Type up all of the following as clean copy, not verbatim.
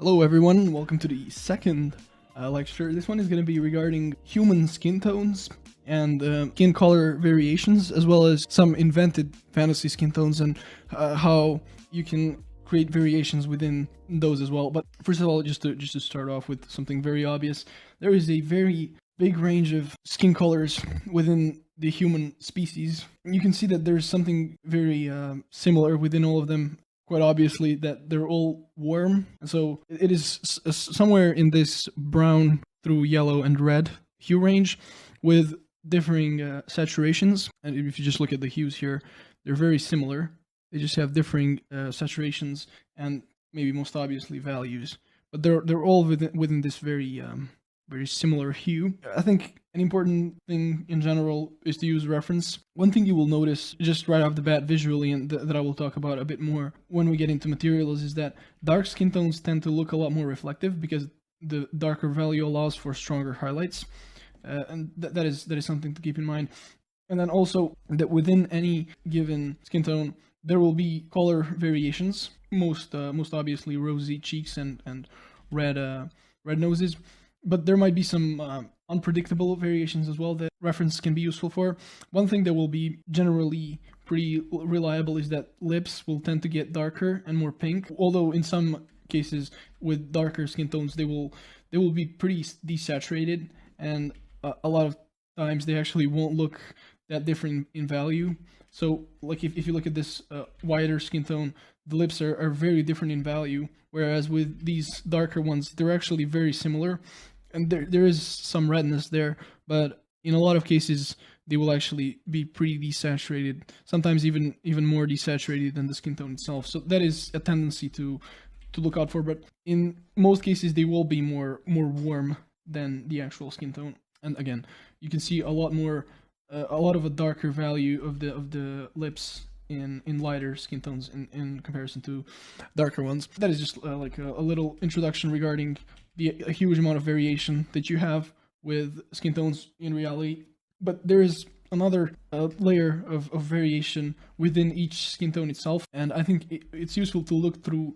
Hello everyone, welcome to the second lecture. This one is going to be regarding human skin tones and skin color variations, as well as some invented fantasy skin tones and how you can create variations within those as well. But first of all, just to start off with something very obvious, there is a very big range of skin colors within the human species. You can see that there's something very similar within all of them, quite obviously, that they're all warm. So it is somewhere in this brown through yellow and red hue range with differing saturations. And if you just look at the hues here, they're very similar. They just have differing saturations and maybe most obviously values. But they're all within this very similar hue. I think an important thing in general is to use reference. One thing you will notice just right off the bat visually, and that I will talk about a bit more when we get into materials, is that dark skin tones tend to look a lot more reflective because the darker value allows for stronger highlights, and that is something to keep in mind. And then also that within any given skin tone, there will be color variations. Most obviously rosy cheeks and red noses. But there might be some unpredictable variations as well that reference can be useful for. One thing that will be generally pretty reliable is that lips will tend to get darker and more pink, although in some cases with darker skin tones they will be pretty desaturated, and a lot of times they actually won't look that different in value. So like if you look at this whiter skin tone, the lips are very different in value, whereas with these darker ones they're actually very similar. And there is some redness there, but in a lot of cases they will actually be pretty desaturated, sometimes even more desaturated than the skin tone itself. So that is a tendency to look out for, but in most cases they will be more warm than the actual skin tone. And again, you can see a lot of a darker value of the lips in lighter skin tones in comparison to darker ones. That is just like a little introduction regarding a huge amount of variation that you have with skin tones in reality. But there is another layer of variation within each skin tone itself, and I think it's useful to look through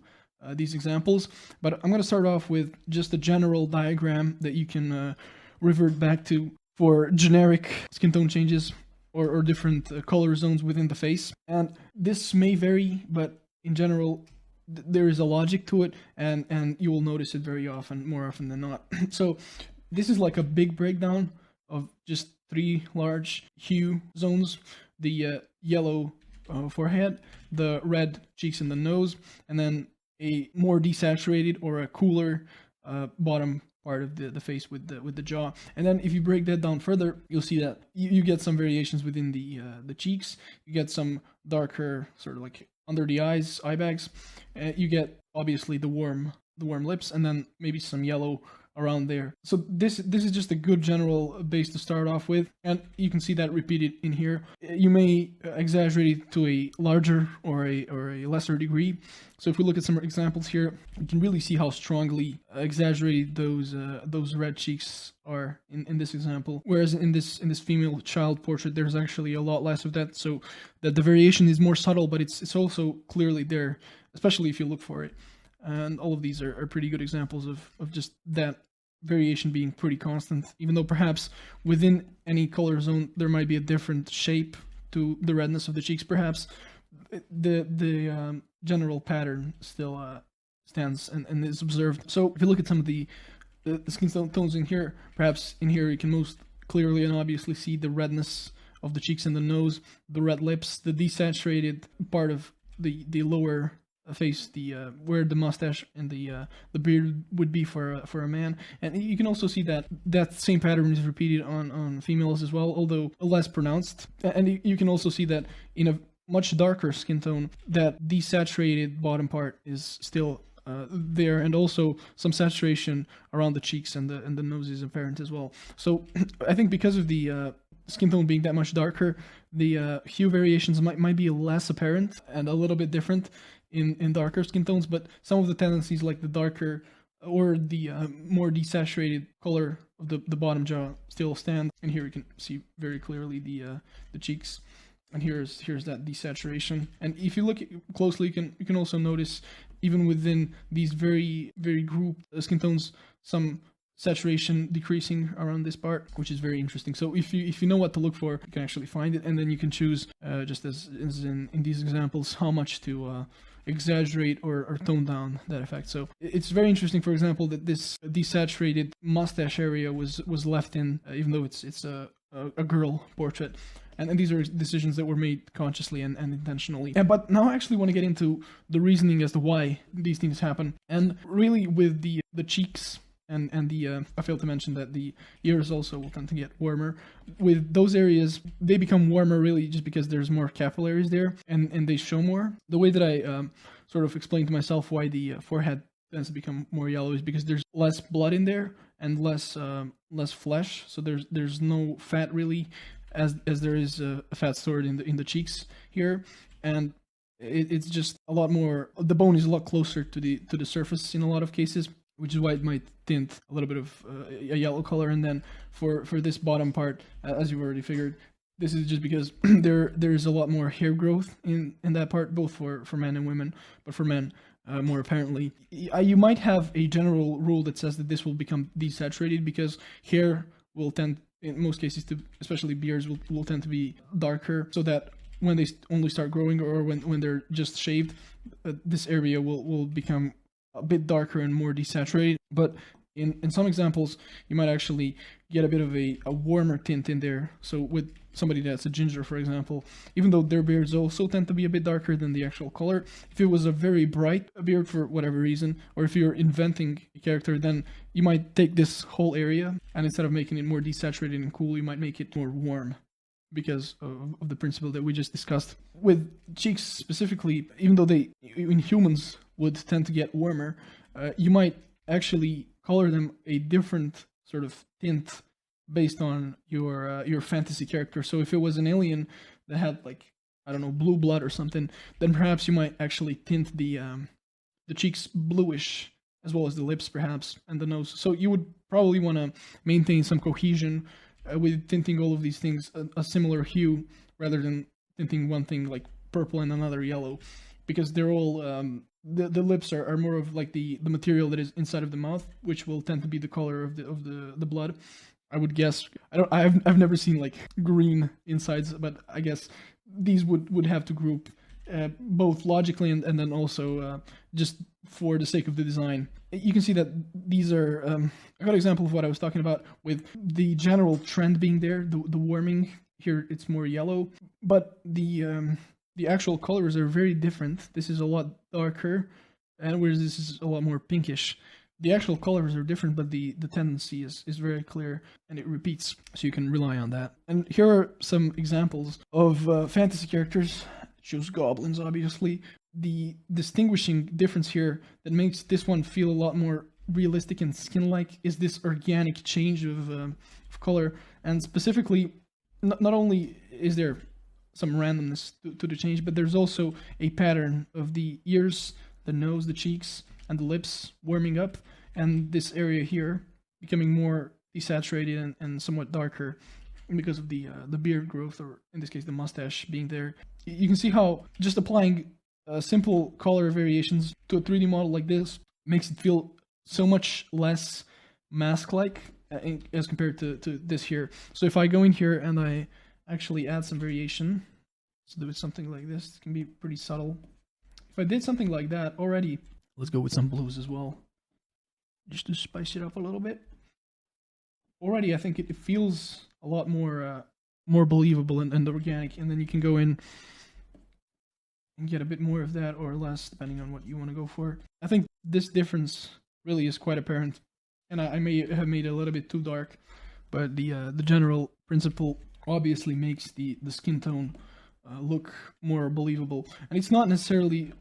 these examples. But I'm going to start off with just a general diagram that you can revert back to for generic skin tone changes or different color zones within the face. And this may vary, but in general there is a logic to it, and you will notice it very often, more often than not. So this is like a big breakdown of just three large hue zones: the yellow forehead, the red cheeks and the nose, and then a more desaturated or a cooler bottom part of the face with the jaw. And then if you break that down further, you'll see that you get some variations within the cheeks. You get some darker, sort of like under the eyes, eye bags. You get obviously the warm lips, and then maybe some yellow around there. So this is just a good general base to start off with, and you can see that repeated in here. You may exaggerate it to a larger or a lesser degree. So if we look at some examples here, you can really see how strongly exaggerated those red cheeks are in this example. Whereas in this female child portrait, there's actually a lot less of that. So that the variation is more subtle, but it's also clearly there, especially if you look for it. And all of these are pretty good examples of just that variation being pretty constant, even though perhaps within any color zone there might be a different shape to the redness of the cheeks. Perhaps the general pattern still stands and is observed. So if you look at some of the skin tones in here, perhaps in here you can most clearly and obviously see the redness of the cheeks and the nose, the red lips, the desaturated part of the lower face, the where the mustache and the beard would be for a man. And you can also see that same pattern is repeated on females as well, although less pronounced. And you can also see that in a much darker skin tone, that desaturated bottom part is still there, and also some saturation around the cheeks and the nose is apparent as well. So I think because of the skin tone being that much darker, the hue variations might be less apparent and a little bit different in darker skin tones, but some of the tendencies, like the darker or the more desaturated color of the bottom jaw, still stand. And here you can see very clearly the cheeks. And here's that desaturation. And if you look closely, you can also notice even within these very grouped skin tones, some saturation decreasing around this part, which is very interesting. So if you know what to look for, you can actually find it, and then you can choose, just as in these examples, how much to exaggerate or tone down that effect. So it's very interesting, for example, that this desaturated mustache area was left in, even though it's a girl portrait. And these are decisions that were made consciously and intentionally. But now I actually want to get into the reasoning as to why these things happen. And really with the cheeks and I failed to mention that the ears also will tend to get warmer. With those areas, they become warmer really just because there's more capillaries there and they show more. The way that I sort of explained to myself why the forehead tends to become more yellow is because there's less blood in there and less flesh, so there's no fat really, as there is fat stored in the cheeks here, and it's just a lot more. The bone is a lot closer to the surface in a lot of cases, which is why it might tint a little bit of a yellow color. And then for this bottom part, as you've already figured, this is just because there's a lot more hair growth in that part, both for men and women, but for men more apparently. You might have a general rule that says that this will become desaturated because hair will tend, in most cases, to, especially beards, will tend to be darker, so that when they only start growing or when they're just shaved, this area will become a bit darker and more desaturated. But in some examples, you might actually get a bit of a warmer tint in there. So with somebody that's a ginger, for example, even though their beards also tend to be a bit darker than the actual color, if it was a very bright beard for whatever reason, or if you're inventing a character, then you might take this whole area and instead of making it more desaturated and cool, you might make it more warm because of the principle that we just discussed. With cheeks specifically, even though they, in humans, would tend to get warmer, you might actually color them a different sort of tint based on your fantasy character. So if it was an alien that had, like, I don't know, blue blood or something, then perhaps you might actually tint the cheeks bluish, as well as the lips perhaps, and the nose. So you would probably want to maintain some cohesion with tinting all of these things a similar hue, rather than tinting one thing like purple and another yellow, because they're all the lips are more of like the material that is inside of the mouth, which will tend to be the color of the blood. I would guess. I've never seen like green insides, but I guess these would have to group both logically and then also just for the sake of the design. You can see that these are I got an example of what I was talking about, with the general trend being there, the warming. Here it's more yellow, but the actual colors are very different. This is a lot darker, and whereas this is a lot more pinkish. The actual colors are different, but the tendency is very clear, and it repeats, so you can rely on that. And here are some examples of fantasy characters. Choose goblins, obviously. The distinguishing difference here that makes this one feel a lot more realistic and skin-like is this organic change of color. And specifically, not only is there some randomness to the change, but there's also a pattern of the ears, the nose, the cheeks, and the lips warming up, and this area here becoming more desaturated and somewhat darker because of the beard growth, or in this case the mustache being there. You can see how just applying simple color variations to a 3D model like this makes it feel so much less mask-like as compared to this here. So if I go in here and I actually add some variation, so do something like this, it can be pretty subtle. If I did something like that already, let's go with some blues as well, just to spice it up a little bit. Already I think it feels a lot more believable and organic, and then you can go in and get a bit more of that or less, depending on what you want to go for. I think this difference really is quite apparent, and I may have made it a little bit too dark, but the general principle obviously makes the skin tone look more believable. And it's not necessarily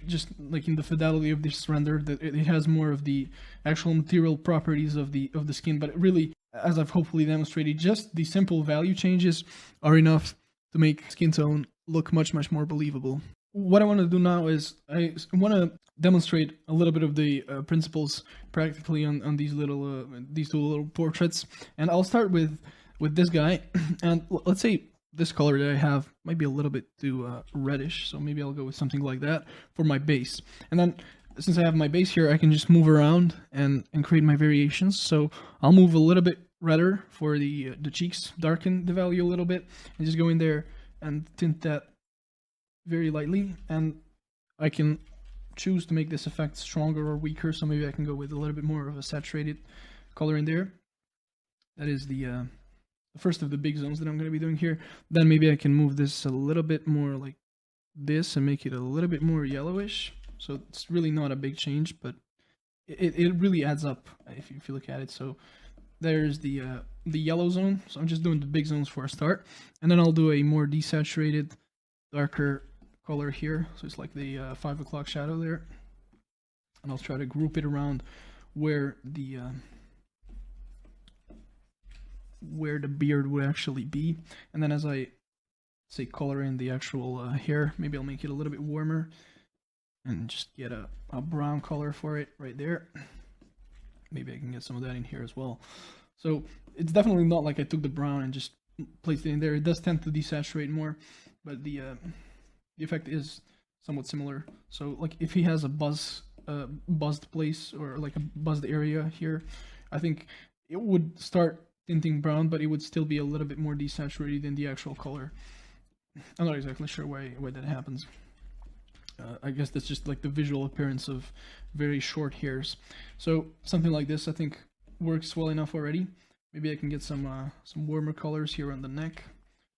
just like in the fidelity of this render that it has more of the actual material properties of the skin, but it really, as I've hopefully demonstrated, just the simple value changes are enough to make skin tone look much more believable. What I want to do now is I want to demonstrate a little bit of the principles practically on these little these two little portraits, and I'll start with this guy. And let's say this color that I have might be a little bit too reddish, so maybe I'll go with something like that for my base. And then since I have my base here, I can just move around and create my variations. So I'll move a little bit redder for the cheeks, darken the value a little bit, and just go in there and tint that very lightly. And I can choose to make this effect stronger or weaker, so maybe I can go with a little bit more of a saturated color in there. That is the first of the big zones that I'm going to be doing here. Then maybe I can move this a little bit more like this and make it a little bit more yellowish. So it's really not a big change, but it really adds up if you look at it. So there's the yellow zone. So I'm just doing the big zones for a start, and then I'll do a more desaturated, darker color here. So it's like the 5 o'clock shadow there, and I'll try to group it around where the beard would actually be. And then as I say color in the actual hair, maybe I'll make it a little bit warmer and just get a brown color for it right there. Maybe I can get some of that in here as well. So it's definitely not like I took the brown and just placed it in there. It does tend to desaturate more, but the effect is somewhat similar. So like if he has a buzzed place or like a buzzed area here, I think it would start tinting brown, but it would still be a little bit more desaturated than the actual color. I'm not exactly sure why that happens. I guess that's just like the visual appearance of very short hairs. So something like this I think works well enough already. Maybe I can get some warmer colors here on the neck.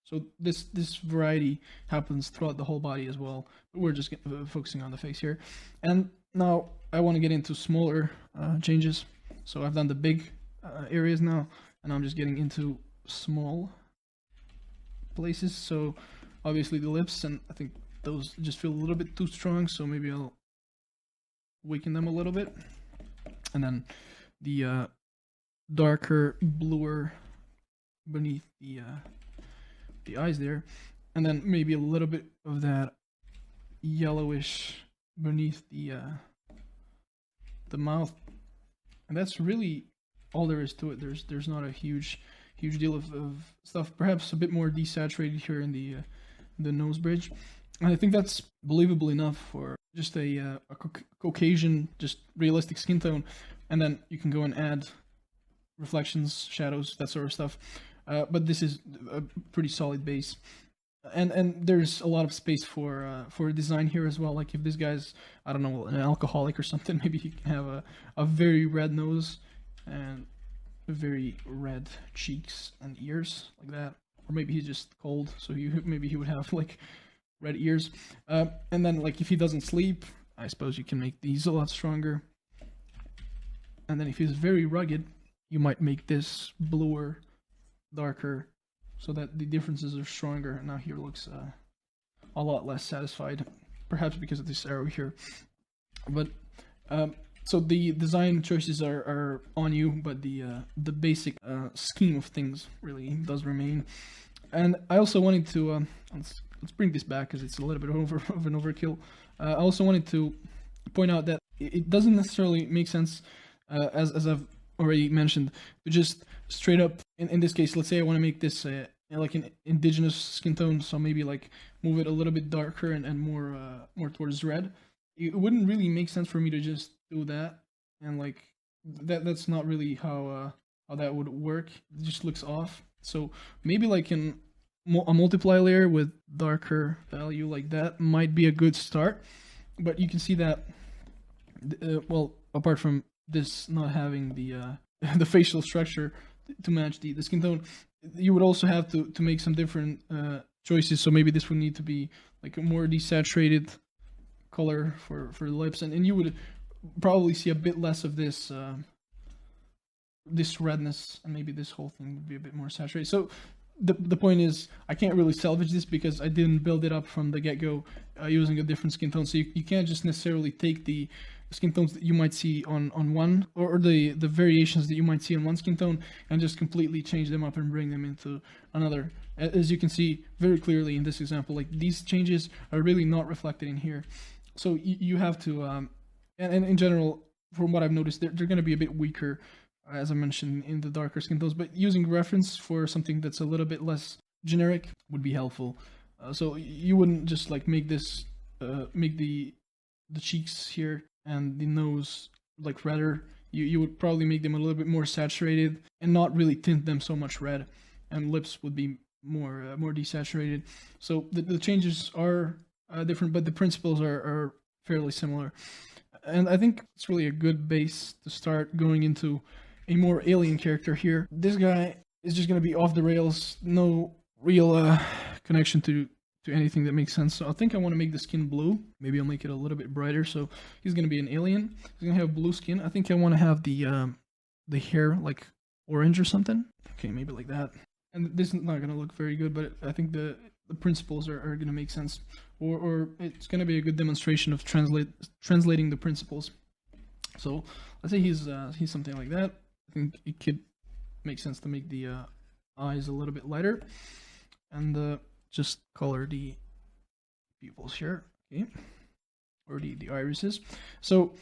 So this variety happens throughout the whole body as well. But we're just focusing on the face here. And now I want to get into smaller changes. So I've done the big areas now, and I'm just getting into small places. So obviously the lips, and I think those just feel a little bit too strong, so maybe I'll weaken them a little bit. And then the darker, bluer beneath the eyes there, and then maybe a little bit of that yellowish beneath the mouth. And that's really all there is to it. There's not a huge deal of stuff. Perhaps a bit more desaturated here in the nose bridge. And I think that's believable enough for just a Caucasian, just realistic skin tone. And then you can go and add reflections, shadows, that sort of stuff. But this is a pretty solid base. And there's a lot of space for design here as well. Like if this guy's, I don't know, an alcoholic or something, maybe he can have a very red nose and very red cheeks and ears like that. Or maybe he's just cold, so maybe he would have like red ears. And then like if he doesn't sleep, I suppose you can make these a lot stronger. And then if he's very rugged, you might make this bluer, darker, so that the differences are stronger. Now here looks a lot less satisfied, perhaps because of this arrow here. But so the design choices are on you, but the basic scheme of things really does remain. And I also wanted to let's bring this back because it's a little bit of an overkill. I also wanted to point out that it doesn't necessarily make sense, as I've already mentioned, to just straight up, in this case, let's say I want to make this like an indigenous skin tone, so maybe like move it a little bit darker and more towards red. It wouldn't really make sense for me to just do that, and like that's not really how that would work. It just looks off. So maybe like a multiply layer with darker value like that might be a good start. But you can see that well, apart from this not having the the facial structure to match the skin tone, you would also have to make some different choices. So maybe this would need to be like a more desaturated color for the lips, and you would probably see a bit less of this this redness, and maybe this whole thing would be a bit more saturated. So the point is, I can't really salvage this because I didn't build it up from the get-go using a different skin tone. So you can't just necessarily take the skin tones that you might see on one, or the variations that you might see on one skin tone, and just completely change them up and bring them into another. As you can see very clearly in this example, like these changes are really not reflected in here. So you have to, and in general, from what I've noticed, they're going to be a bit weaker, as I mentioned, in the darker skin tones. But using reference for something that's a little bit less generic would be helpful. So you wouldn't just like make this, make the cheeks here and the nose like redder. You would probably make them a little bit more saturated and not really tint them so much red, and lips would be more desaturated. So the changes are different, but the principles are fairly similar. And I think it's really a good base to start going into a more alien character here. This guy is just going to be off the rails, no real connection to anything that makes sense. So I think I want to make the skin blue. Maybe I'll make it a little bit brighter. So he's going to be an alien. He's going to have blue skin. I think I want to have the hair like orange or something. Okay, maybe like that. And this is not going to look very good, but I think the principles are going to make sense. Or it's going to be a good demonstration of translating the principles. So let's say he's something like that. I think it could make sense to make the eyes a little bit lighter, and just color the pupils here, okay, or the irises. So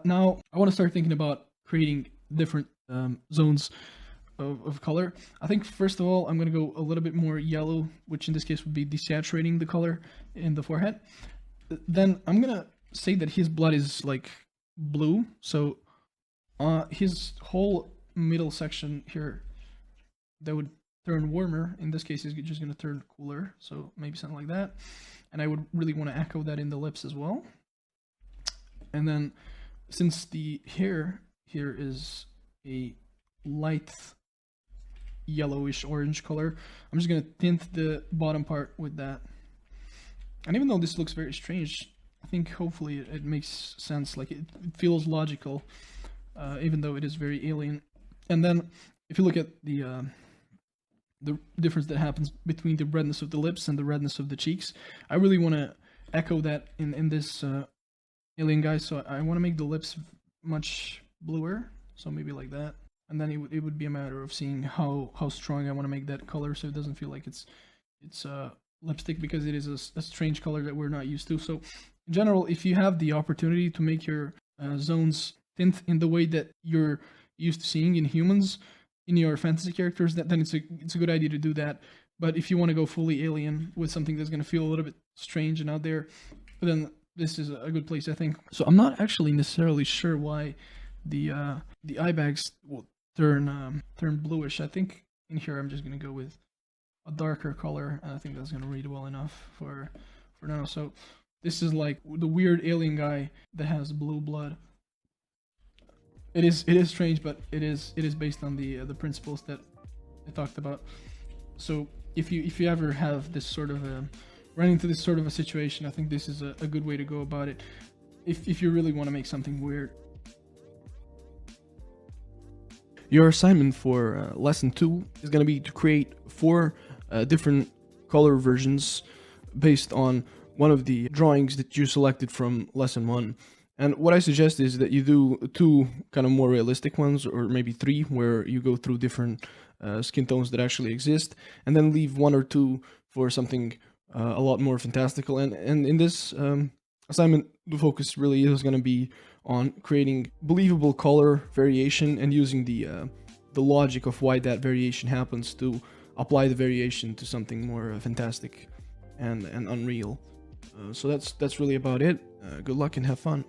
now I want to start thinking about creating different zones of color. I think first of all I'm going to go a little bit more yellow, which in this case would be desaturating the color in the forehead. Then I'm going to say that his blood is like blue, so his whole middle section here, that would turn warmer. In this case, is just going to turn cooler, so maybe something like that. And I would really want to echo that in the lips as well. And then, since the hair here is a light yellowish orange color, I'm just going to tint the bottom part with that. And even though this looks very strange, I think hopefully it makes sense. Like it feels logical, even though it is very alien. And then, if you look at the difference that happens between the redness of the lips and the redness of the cheeks, I really want to echo that in this alien guy. So I want to make the lips much bluer, so maybe like that. And then it would be a matter of seeing how strong I want to make that color, so it doesn't feel like it's lipstick, because it is a strange color that we're not used to. So in general, if you have the opportunity to make your zones tint in the way that you're used to seeing in humans, in your fantasy characters, then it's a good idea to do that. But if you want to go fully alien with something that's going to feel a little bit strange and out there, then this is a good place, I think. So I'm not actually necessarily sure why the eye bags will turn bluish. I think in here I'm just going to go with a darker color, and I think that's going to read well enough for now. So this is like the weird alien guy that has blue blood. It is strange, but it is based on the principles that I talked about. So if you ever have this sort of run into this sort of a situation, I think this is a good way to go about it. If you really want to make something weird. Your assignment for lesson 2 is going to be to create 4 different color versions based on one of the drawings that you selected from lesson 1. And what I suggest is that you do 2 kind of more realistic ones, or maybe 3, where you go through different skin tones that actually exist, and then leave 1 or 2 for something a lot more fantastical. And in this assignment, the focus really is going to be on creating believable color variation and using the logic of why that variation happens to apply the variation to something more fantastic and unreal. So that's really about it. Good luck and have fun.